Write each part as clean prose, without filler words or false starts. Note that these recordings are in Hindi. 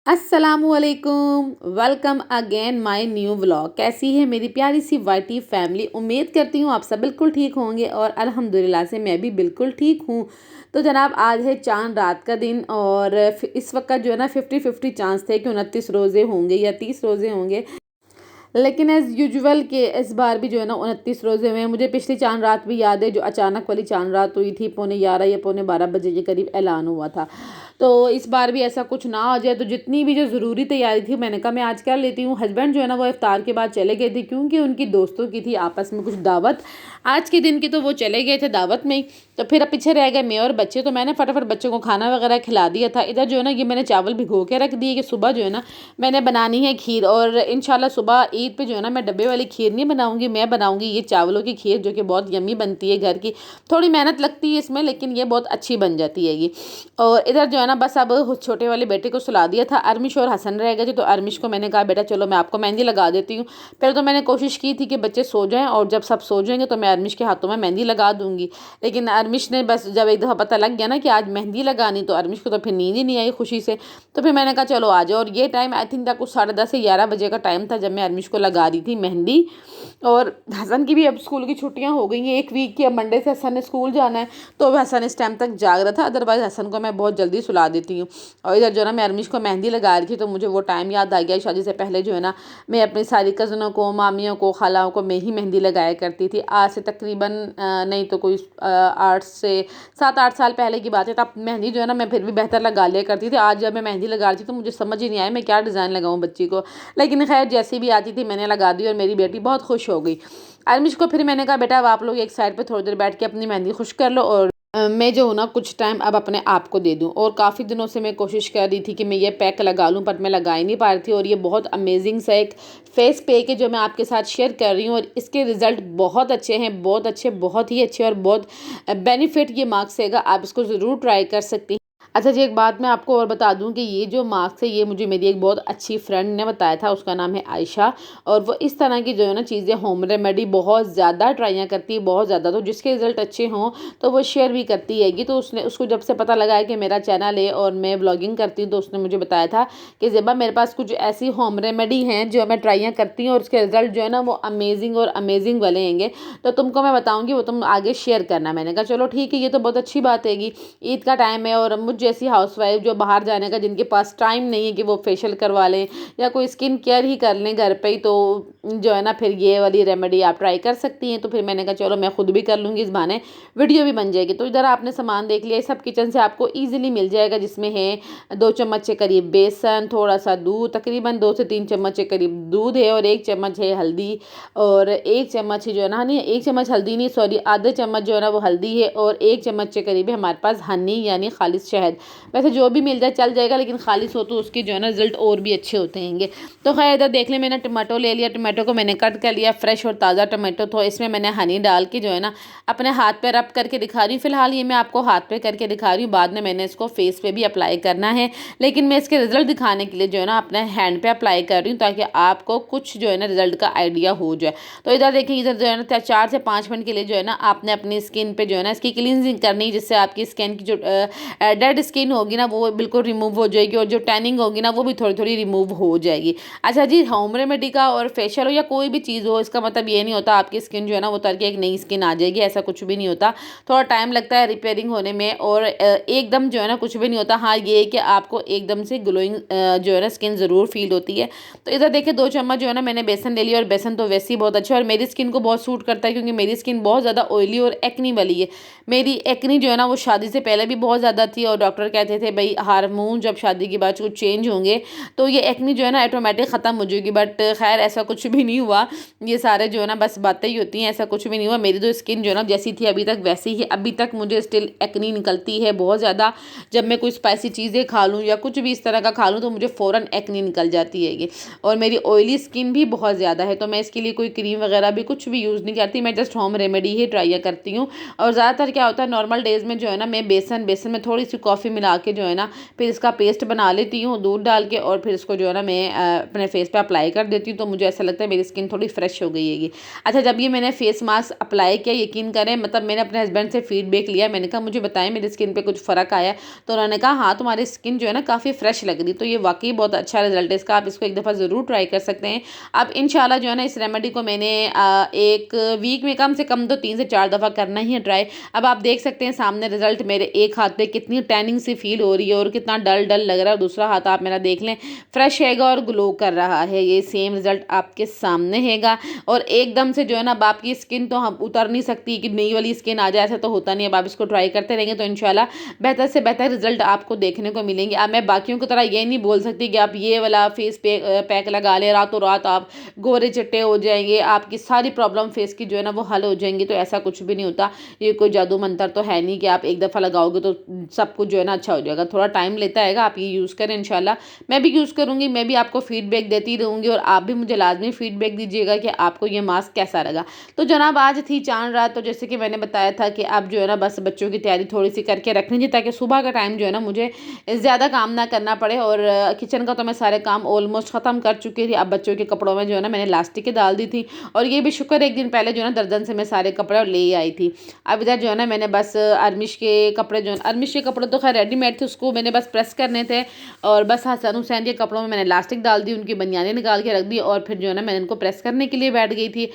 अस्सलामुअलैकुम। Welcome again my new vlog. कैसी है मेरी प्यारी सी वाइटी फैमिली। उम्मीद करती हूँ आप सब बिल्कुल ठीक होंगे और अल्हम्दुलिल्लाह से मैं भी बिल्कुल ठीक हूँ। तो जनाब आज है चांद रात का दिन और इस वक्त जो है ना 50-50 चांस थे कि 29 रोज़े होंगे या 30 रोज़े होंगे। लेकिन एज़ यूजुअल के इस बार भी जो है ना 29 रोज़े हुए हैं। मुझे पिछली चांद रात भी याद है, जो अचानक वाली चांद रात हुई थी, पौने 11 या पौने 12 बजे के करीब ऐलान हुआ था। तो इस बार भी ऐसा कुछ ना हो जाए, तो जितनी भी जो ज़रूरी तैयारी थी मैंने कहा मैं आज कर लेती हूँ। हस्बैंड जो है ना वो इफ्तार के बाद चले गए थे क्योंकि उनकी दोस्तों की थी आपस में कुछ दावत आज के दिन की, तो वो चले गए थे दावत में ही। तो फिर अब पीछे रह गए मैं और बच्चे, तो मैंने फटाफट बच्चों को खाना वगैरह खिला दिया था। इधर जो है ना ये मैंने चावल भिगो के रख दिए कि सुबह जो है ना मैंने बनानी है खीर, और इंशाल्लाह सुबह ईद पे जो है ना मैं डब्बे वाली खीर नहीं बनाऊंगी, मैं बनाऊंगी ये चावलों की खीर जो कि बहुत यम्मी बनती है घर की। थोड़ी मेहनत लगती है इसमें लेकिन ये बहुत अच्छी बन जाती है ये। और इधर जो है ना बस अब छोटे वाले बेटे को सुला दिया था। अरमिश और हसन रह गए थे, तो अरमिश को मैंने कहा बेटा चलो मैं आपको मेहंदी लगा देती हूँ। पहले तो मैंने कोशिश की थी कि बच्चे सो जाएं और जब सब सो जाएंगे तो मैं अरमिश के हाथों में मेहंदी लगा दूंगी। लेकिन अरमिश ने बस जब एक दफ़ा पता लग गया ना कि आज मेहंदी लगानी, तो अरमिश को तो फिर नींद ही नहीं आई खुशी से। तो फिर मैंने कहा चलो आ जाओ। और ये टाइम आई थिंक था कुछ 10:30 से 11 बजे का टाइम था जब मैं अरमिश को लगा रही थी मेहंदी। और हसन की भी अब स्कूल की छुट्टियां हो गई हैं 1 वीक की। अब मंडे से हसन ने स्कूल जाना है, तो हसन इस टाइम तक जाग रहा था। अदरवाइज हसन को मैं बहुत जल्दी सुला देती हूँ। और इधर जो है ना मैं अरमिश को मेहंदी लगा रही थी, तो मुझे वो टाइम याद आ गया। शादी से पहले जो है ना मैं अपनी सारी कज़नों को, मामियों को, खालाओं को मैं ही मेहंदी लगाया करती थी। आज से तकरीबन नहीं तो कोई 8 से 7-8 साल पहले की बात है। तब मेहंदी जो है ना मैं फिर भी बेहतर लगा लिया करती थी। आज जब मैं मेहंदी लगा रही थी तो मुझे समझ ही नहीं आया मैं क्या डिज़ाइन लगाऊँ बच्ची को। लेकिन खैर जैसी भी आती थी मैंने लगा दी और मेरी बेटी बहुत खुश हो गई। अरमिश को फिर मैंने कहा बेटा अब आप लोग एक साइड पे थोड़ी देर बैठ के अपनी मेहंदी खुश कर लो और मैं जो हूँ ना कुछ टाइम अब अपने आप को दे दूँ। और काफ़ी दिनों से मैं कोशिश कर रही थी कि मैं ये पैक लगा लूँ पर मैं लगा ही नहीं पा रही थी। और ये बहुत अमेजिंग सा एक फेस पैक है जो मैं आपके साथ शेयर कर रही हूँ, और इसके रिज़ल्ट बहुत अच्छे हैं, बहुत अच्छे, बहुत ही अच्छे, और बहुत बेनिफिट ये मार्क्स हैगा। आप इसको ज़रूर ट्राई कर सकती हैं। अच्छा जी, एक बात मैं आपको और बता दूं कि ये जो मास्क है ये मुझे मेरी एक बहुत अच्छी फ्रेंड ने बताया था। उसका नाम है आयशा, और वो इस तरह की जो है ना चीज़ें होम रेमेडी बहुत ज़्यादा ट्राइयाँ करती है, बहुत ज़्यादा। तो जिसके रिज़ल्ट अच्छे हों तो वो शेयर भी करती हैगी। तो उसने उसको जब से पता लगा है कि मेरा चैनल है और मैं ब्लॉगिंग करती हूँ, तो उसने मुझे बताया था कि ज़ेबा मेरे पास कुछ ऐसी होम रेमेडी हैं जो मैं ट्राइयाँ करती हूँ और उसके रिज़ल्ट जो है ना वो अमेजिंग और अमेजिंग वाले हैंगे। तो तुमको मैं बताऊँगी, वो तुम आगे शेयर करना। मैंने कहा चलो ठीक है, ये तो बहुत अच्छी बात हैगी। ईद का टाइम है और मुझ जैसी हाउसवाइफ जो बाहर जाने का जिनके पास टाइम नहीं है कि वो फेशियल करवा लें या कोई स्किन केयर ही कर लें घर पे ही, तो जो है ना फिर ये वाली रेमेडी आप ट्राई कर सकती हैं। तो फिर मैंने कहा चलो मैं खुद भी कर लूँगी, इस बहाने वीडियो भी बन जाएगी। तो इधर आपने सामान देख लिया, सब किचन से आपको ईजिली मिल जाएगा, जिसमें है 2 चम्मच के करीब बेसन, थोड़ा सा दूध, तकरीबन 2 से 3 चम्मच के करीब दूध है, और 1 चम्मच है हल्दी, और 1 चम्मच जो है ना, नहीं 1 चम्मच हल्दी नहीं, सॉरी आधे चम्मच जो है ना वो हल्दी है, और 1 चम्मच के करीब है हमारे पास हनी यानी खालिश शहद। वैसे जो भी मिल जाए चल जाएगा, लेकिन खालिश हो तो उसके जो है ना रिजल्ट और भी अच्छे होते हैं। तो खैर इधर देख लें, मैंने टमाटो ले लिया, टमाटो को मैंने कट कर लिया, फ्रेश और ताज़ा टमाटो। तो इसमें मैंने हनी डाल के जो है ना अपने हाथ पे रब करके दिखा रही हूँ। फिलहाल ये मैं आपको हाथ पे करके दिखा रही हूँ, बाद में मैंने इसको फेस पे भी अप्लाई करना है, लेकिन मैं इसके रिजल्ट दिखाने के लिए जो है ना अपने हैंड पे अप्लाई कर रही हूँ ताकि आपको कुछ जो है ना रिजल्ट का आइडिया हो जाए। तो इधर देखिए, इधर जो है ना 4 से 5 मिनट के लिए जो है ना आपने अपनी स्किन पे जो है ना इसकी क्लींजिंग करनी है, जिससे आपकी स्किन की जो डेड स्किन होगी ना वो बिल्कुल रिमूव हो जाएगी, और जो टैनिंग होगी ना वो भी थोड़ी थोड़ी रिमूव हो जाएगी। अच्छा जी, होम रेमेडी का और फेशियल हो या कोई भी चीज़ हो, इसका मतलब ये नहीं होता आपकी स्किन जो है ना वो उतर के एक नई स्किन आ जाएगी, ऐसा कुछ भी नहीं होता। थोड़ा टाइम लगता है रिपेयरिंग होने में, और एकदम जो है ना कुछ भी नहीं होता। हाँ ये है कि आपको एकदम से ग्लोइंग जो है ना स्किन ज़रूर फील होती है। तो इधर देखिए 2 चम्मच जो है ना मैंने बेसन ले लिया, और बेसन तो वैसे ही बहुत अच्छा है और मेरी स्किन को बहुत सूट करता है, क्योंकि मेरी स्किन बहुत ज़्यादा ऑयली और एक्नी वाली है। मेरी एक्नी जो है ना वो शादी से पहले भी बहुत ज़्यादा थी, और डॉक्टर कहते थे भाई हार्मोन जब शादी के बाद कुछ चेंज होंगे तो ये एक्नी जो है ना ऑटोमेटिक ख़त्म हो जाएगी। बट खैर ऐसा कुछ भी नहीं हुआ, ये सारे जो है ना बस बातें ही होती हैं, ऐसा कुछ भी नहीं हुआ। मेरी तो स्किन जो है ना जैसी थी अभी तक वैसी ही, अभी तक मुझे स्टिल एक्नी निकलती है बहुत ज़्यादा। जब मैं कोई स्पाइसी चीज़ें खा लूँ या कुछ भी इस तरह का खा लूँ तो मुझे फ़ौरन एक्नी निकल जाती है ये। और मेरी ऑयली स्किन भी बहुत ज़्यादा है, तो मैं इसके लिए कोई क्रीम वगैरह भी कुछ भी यूज़ नहीं करती, मैं जस्ट होम रेमेडी ही ट्राई करती हूँ। और ज़्यादातर क्या होता है, नॉर्मल डेज़ में जो है ना मैं बेसन में थोड़ी सी कॉफ़ी मिला के जो है ना फिर इसका पेस्ट बना लेती हूँ दूध डाल के, और फिर इसको जो है ना मैं अपने फेस पे अप्लाई कर देती हूँ। तो मुझे ऐसा लगता है मेरी स्किन थोड़ी फ्रेश हो गई है। अच्छा, जब ये मैंने फेस मास्क अप्लाई किया, यकीन करें मतलब मैंने अपने हस्बैंड से फीडबैक लिया, मैंने कहा मुझे बताएं मेरी स्किन पे कुछ फ़र्क आया। तो उन्होंने कहा हाँ तुम्हारी स्किन जो है ना काफ़ी फ्रेश लग रही। तो ये वाकई बहुत अच्छा रिजल्ट है इसका, आप इसको एक दफ़ा ज़रूर ट्राई कर सकते हैं। अब इंशाल्लाह जो है ना इस रेमेडी को मैंने एक वीक में कम से कम तो 3 से 4 दफ़ा करना ही है ट्राई। अब आप देख सकते हैं सामने रिजल्ट मेरे एक हाथ पे कितनी टैनिंग सी फील हो रही है और कितना डल डल लग रहा है, और दूसरा हाथ आप मेरा देख लें फ्रेश हैगा और ग्लो कर रहा है। ये सेम रिजल्ट आपके सामने हैगा, और एकदम से जो है ना अब आपकी स्किन तो हम उतर नहीं सकती कि नई वाली स्किन आ जाए, ऐसा तो होता नहीं। अब आप इसको ट्राई करते रहेंगे तो इंशाल्लाह बेहतर से बेहतर रिजल्ट आपको देखने को मिलेंगे। अब मैं बाकियों की तरह ये नहीं बोल सकती कि आप ये वाला फेस पैक लगा ले रातों रात आप गोरे चिट्टे हो जाएंगे, आपकी सारी प्रॉब्लम फेस की जो है ना वो हल हो जाएंगी। तो ऐसा कुछ भी नहीं होता, ये कोई जादू मंत्र तो है नहीं कि आप एक दफ़ा लगाओगे तो सब कुछ जो है ना अच्छा हो जाएगा। थोड़ा टाइम लेता है, आप ये यूज़ करें इंशाल्लाह। मैं भी यूज़ करूँगी, मैं भी आपको फीडबैक देती रहूँगी, और आप भी मुझे लाजमी फीडबैक दीजिएगा कि आपको ये मास्क कैसा लगा। तो जनाब आज थी चांद रात, तो जैसे कि मैंने बताया था कि अब जो है ना बस बच्चों की तैयारी थोड़ी सी करके रखनी चाहिए ताकि सुबह का टाइम जो है ना मुझे ज़्यादा काम ना करना पड़े। और किचन का तो मैं सारे काम ऑलमोस्ट ख़त्म कर चुकी थी। अब बच्चों के कपड़ों में जो है ना मैंने इलास्टिक डाल दी थी, और ये भी शुक्र एक दिन पहले जो है ना दर्जन से मैं सारे कपड़े ले आई थी। अब इधर जो है ना मैंने बस अर्मिश के कपड़े जो अर्मिश के कपड़े तो खैर रेडीमेड थे, उसको मैंने बस प्रेस करने थे, और बस हसन हुसैन के कपड़ों में मैंने इलास्टिक डाल दी, उनकी बनियानें निकाल के रख दी, और फिर जो है ना मैंने इनको प्रेस करने के लिए बैठ गई थी।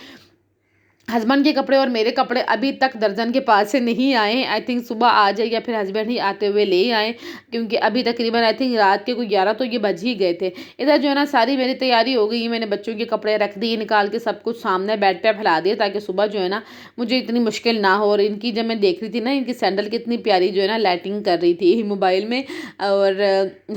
हस्बैंड के कपड़े और मेरे कपड़े अभी तक दर्जन के पास से नहीं आए, आई थिंक सुबह आ जाए या फिर हस्बैंड ही आते हुए ले आए, क्योंकि अभी तकरीबन आई थिंक रात के कोई 11 तो ये बज ही गए थे। इधर जो है ना सारी मेरी तैयारी हो गई, मैंने बच्चों के कपड़े रख दिए निकाल के, सब कुछ सामने बेड पे फैला दिए ताकि सुबह जो है ना मुझे इतनी मुश्किल ना हो। और इनकी जब मैं देख रही थी ना इनकी सैंडल कितनी प्यारी जो है ना लाइटिंग कर रही थी मोबाइल में, और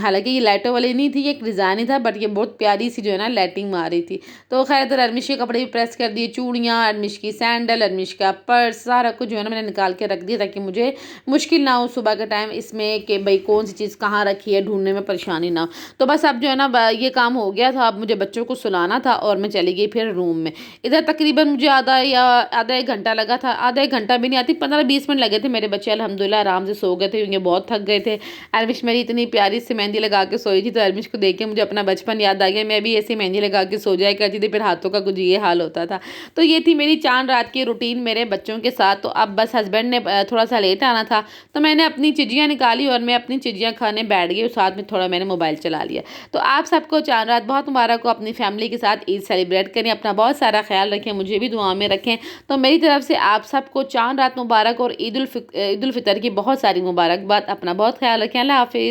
हालांकि ये लाइटों वाली नहीं थी, ये एक डिज़ाइन ही था, बट ये बहुत प्यारी सी जो है ना लाइटिंग मार रही थी। तो खैर इधर अर्मिश के कपड़े भी प्रेस कर दिए, चूड़ियाँ, अर्मिश की सैंडल, अर्मिश का पर्स, सारा कुछ जो है ना मैंने निकाल के रख दिया ताकि मुझे मुश्किल ना हो सुबह के टाइम इसमें कि भाई कौन सी चीज़ कहाँ रखी है, ढूंढने में परेशानी ना हो। तो बस अब जो है ना ये काम हो गया था, अब मुझे बच्चों को सुलाना था और मैं चली गई फिर रूम में। इधर तकरीबन मुझे आधा एक घंटा लगा था, आधा एक घंटा भी नहीं, आती 15-20 मिनट लगे थे। मेरे बच्चे अल्हम्दुलिल्लाह आराम से सो गए थे क्योंकि बहुत थक गए थे। अर्मिश मेरी इतनी प्यारी सी मेहंदी लगा के सोई थी, तो अर्मिश को देख के मुझे अपना बचपन याद आ गया, मैं भी ऐसी मेहंदी लगा के सो जाया करती थी, फिर हाथों का कुछ ये हाल होता था। तो ये थी मेरी चांद रात की रूटीन मेरे बच्चों के साथ। तो अब बस हस्बैंड ने थोड़ा सा लेट आना था, तो मैंने अपनी चिजियाँ निकाली और मैं अपनी चिजियाँ खाने बैठ गई, और साथ में थोड़ा मैंने मोबाइल चला लिया। तो आप सबको चांद रात बहुत मुबारक हो, अपनी फैमिली के साथ ईद सेलिब्रेट करें, अपना बहुत सारा ख्याल रखें, मुझे भी दुआ में रखें। तो मेरी तरफ से आप सबको चांद रात मुबारक और ईद उल फितर की बहुत सारी मुबारकबाद। अपना बहुत ख्याल रखें। अल्लाह हाफिज़।